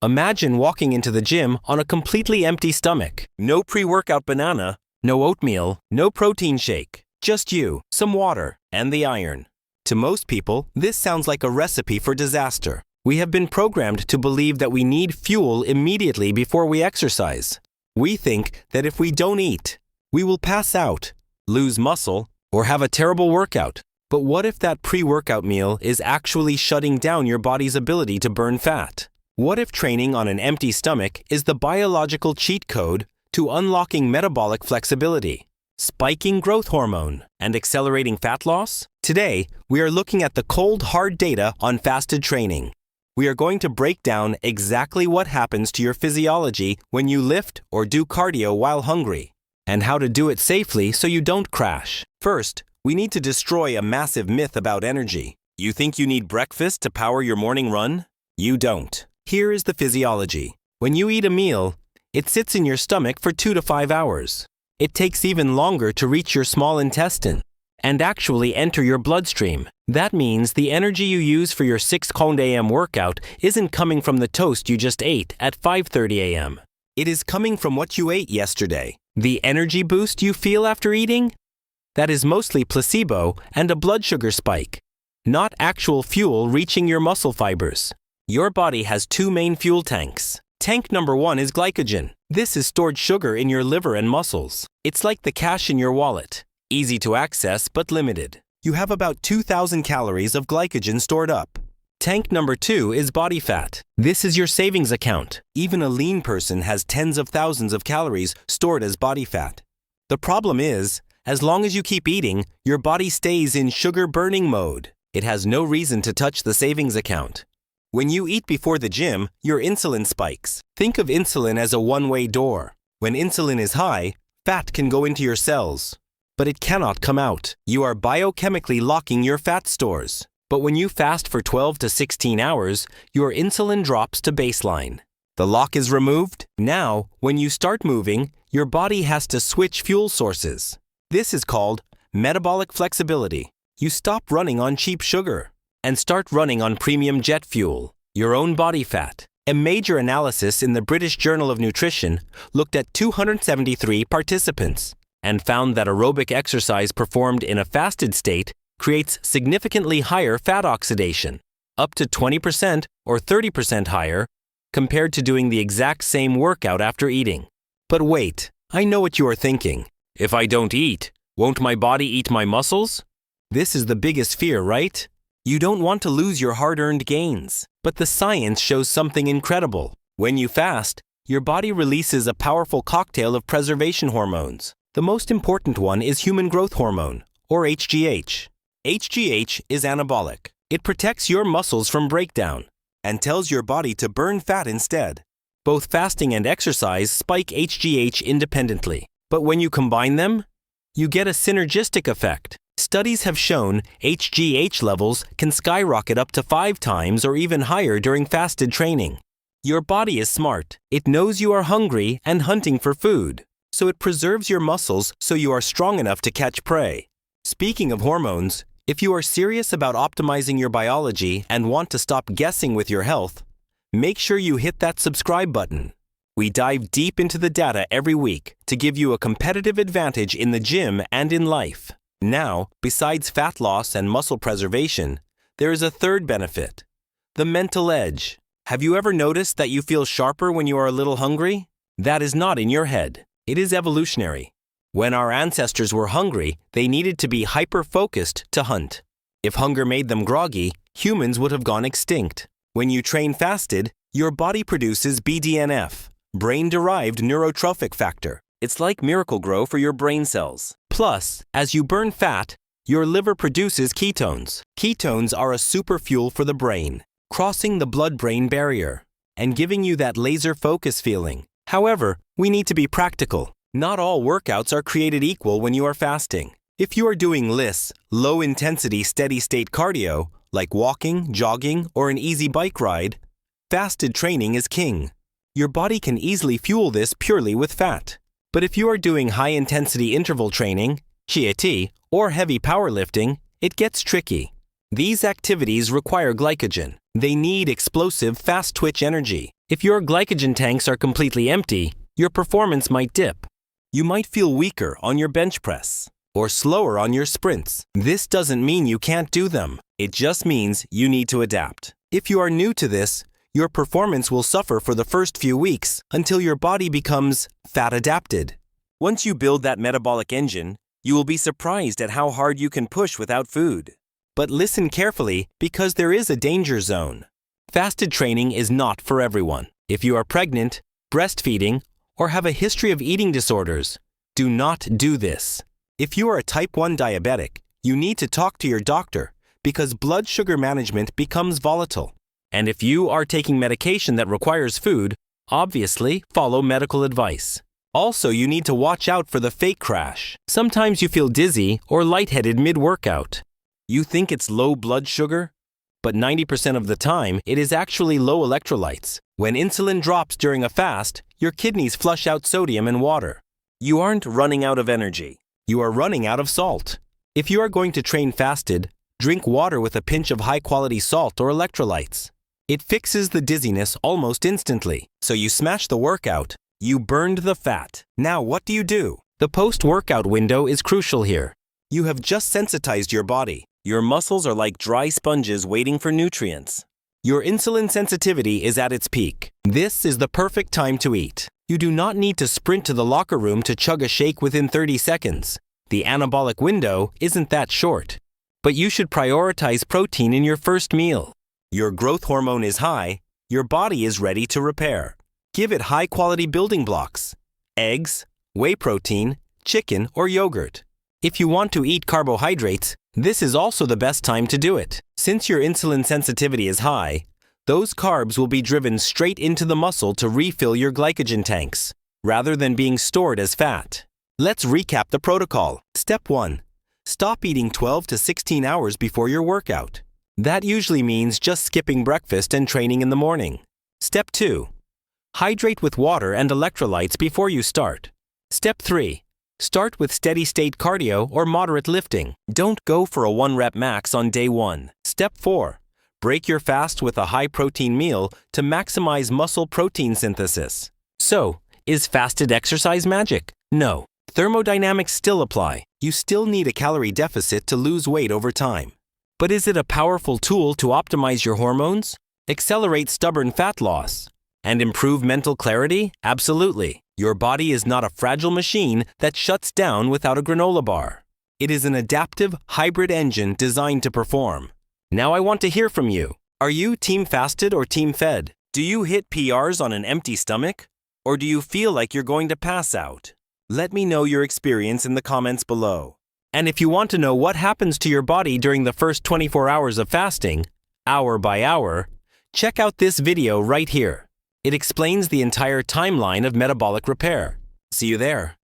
Imagine walking into the gym on a completely empty stomach. No pre-workout banana, no oatmeal, no protein shake. Just you, some water, and the iron. To most people, this sounds like a recipe for disaster. We have been programmed to believe that we need fuel immediately before we exercise. We think that if we don't eat, we will pass out, lose muscle, or have a terrible workout. But what if that pre-workout meal is actually shutting down your body's ability to burn fat? What if training on an empty stomach is the biological cheat code to unlocking metabolic flexibility, spiking growth hormone, and accelerating fat loss? Today, we are looking at the cold, hard data on fasted training. We are going to break down exactly what happens to your physiology when you lift or do cardio while hungry, and how to do it safely so you don't crash. First, we need to destroy a massive myth about energy. You think you need breakfast to power your morning run? You don't. Here is the physiology. When you eat a meal, it sits in your stomach for 2 to 5 hours. It takes even longer to reach your small intestine and actually enter your bloodstream. That means the energy you use for your 6 a.m. workout isn't coming from the toast you just ate at 5:30 a.m. It is coming from what you ate yesterday. The energy boost you feel after eating? That is mostly placebo and a blood sugar spike, not actual fuel reaching your muscle fibers. Your body has 2 main fuel tanks. Tank number 1 is glycogen. This is stored sugar in your liver and muscles. It's like the cash in your wallet. Easy to access but limited. You have about 2,000 calories of glycogen stored up. Tank number 2 is body fat. This is your savings account. Even a lean person has tens of thousands of calories stored as body fat. The problem is, as long as you keep eating, your body stays in sugar burning mode. It has no reason to touch the savings account. When you eat before the gym, your insulin spikes. Think of insulin as a one-way door. When insulin is high, fat can go into your cells, but it cannot come out. You are biochemically locking your fat stores. But when you fast for 12 to 16 hours, your insulin drops to baseline. The lock is removed. Now, when you start moving, your body has to switch fuel sources. This is called metabolic flexibility. You stop running on cheap sugar and start running on premium jet fuel, your own body fat. A major analysis in the British Journal of Nutrition looked at 273 participants and found that aerobic exercise performed in a fasted state creates significantly higher fat oxidation, up to 20% or 30% higher compared to doing the exact same workout after eating. But wait, I know what you are thinking. If I don't eat, won't my body eat my muscles? This is the biggest fear, right? You don't want to lose your hard-earned gains. But the science shows something incredible. When you fast, your body releases a powerful cocktail of preservation hormones. The most important one is Human Growth Hormone, or HGH. HGH is anabolic. It protects your muscles from breakdown and tells your body to burn fat instead. Both fasting and exercise spike HGH independently. But when you combine them, you get a synergistic effect. Studies have shown HGH levels can skyrocket up to 5 times or even higher during fasted training. Your body is smart. It knows you are hungry and hunting for food, so it preserves your muscles so you are strong enough to catch prey. Speaking of hormones, if you are serious about optimizing your biology and want to stop guessing with your health, make sure you hit that subscribe button. We dive deep into the data every week to give you a competitive advantage in the gym and in life. Now, besides fat loss and muscle preservation, there is a third benefit: the mental edge. Have you ever noticed that you feel sharper when you are a little hungry? That is not in your head. It is evolutionary. When our ancestors were hungry, they needed to be hyper-focused to hunt. If hunger made them groggy, humans would have gone extinct. When you train fasted, your body produces BDNF, brain-derived neurotrophic factor. It's like Miracle-Gro for your brain cells. Plus, as you burn fat, your liver produces ketones. Ketones are a super fuel for the brain, crossing the blood-brain barrier and giving you that laser focus feeling. However, we need to be practical. Not all workouts are created equal when you are fasting. If you are doing LISS, low-intensity steady-state cardio, like walking, jogging, or an easy bike ride, fasted training is king. Your body can easily fuel this purely with fat. But if you are doing high-intensity interval training, HIIT, or heavy powerlifting, it gets tricky. These activities require glycogen. They need explosive, fast-twitch energy. If your glycogen tanks are completely empty, your performance might dip. You might feel weaker on your bench press or slower on your sprints. This doesn't mean you can't do them. It just means you need to adapt. If you are new to this, your performance will suffer for the first few weeks until your body becomes fat adapted. Once you build that metabolic engine, you will be surprised at how hard you can push without food. But listen carefully because there is a danger zone. Fasted training is not for everyone. If you are pregnant, breastfeeding, or have a history of eating disorders, do not do this. If you are a type 1 diabetic, you need to talk to your doctor because blood sugar management becomes volatile. And if you are taking medication that requires food, obviously follow medical advice. Also, you need to watch out for the fake crash. Sometimes you feel dizzy or lightheaded mid-workout. You think it's low blood sugar? But 90% of the time, it is actually low electrolytes. When insulin drops during a fast, your kidneys flush out sodium and water. You aren't running out of energy. You are running out of salt. If you are going to train fasted, drink water with a pinch of high-quality salt or electrolytes. It fixes the dizziness almost instantly. So you smash the workout. You burned the fat. Now what do you do? The post-workout window is crucial here. You have just sensitized your body. Your muscles are like dry sponges waiting for nutrients. Your insulin sensitivity is at its peak. This is the perfect time to eat. You do not need to sprint to the locker room to chug a shake within 30 seconds. The anabolic window isn't that short. But you should prioritize protein in your first meal. Your growth hormone is high. Your body is ready to repair. Give it high-quality building blocks: eggs, whey protein, chicken, or yogurt. If you want to eat carbohydrates, this is also the best time to do it. Since your insulin sensitivity is high, those carbs will be driven straight into the muscle to refill your glycogen tanks, rather than being stored as fat. Let's recap the protocol. Step 1. Stop eating 12 to 16 hours before your workout. That usually means just skipping breakfast and training in the morning. Step 2. Hydrate with water and electrolytes before you start. Step 3. Start with steady-state cardio or moderate lifting. Don't go for a 1-rep max on day 1. Step 4. Break your fast with a high-protein meal to maximize muscle protein synthesis. So, is fasted exercise magic? No. Thermodynamics still apply. You still need a calorie deficit to lose weight over time. But is it a powerful tool to optimize your hormones, accelerate stubborn fat loss, and improve mental clarity? Absolutely. Your body is not a fragile machine that shuts down without a granola bar. It is an adaptive, hybrid engine designed to perform. Now I want to hear from you. Are you team fasted or team fed? Do you hit PRs on an empty stomach? Or do you feel like you're going to pass out? Let me know your experience in the comments below. And if you want to know what happens to your body during the first 24 hours of fasting, hour by hour, check out this video right here. It explains the entire timeline of metabolic repair. See you there.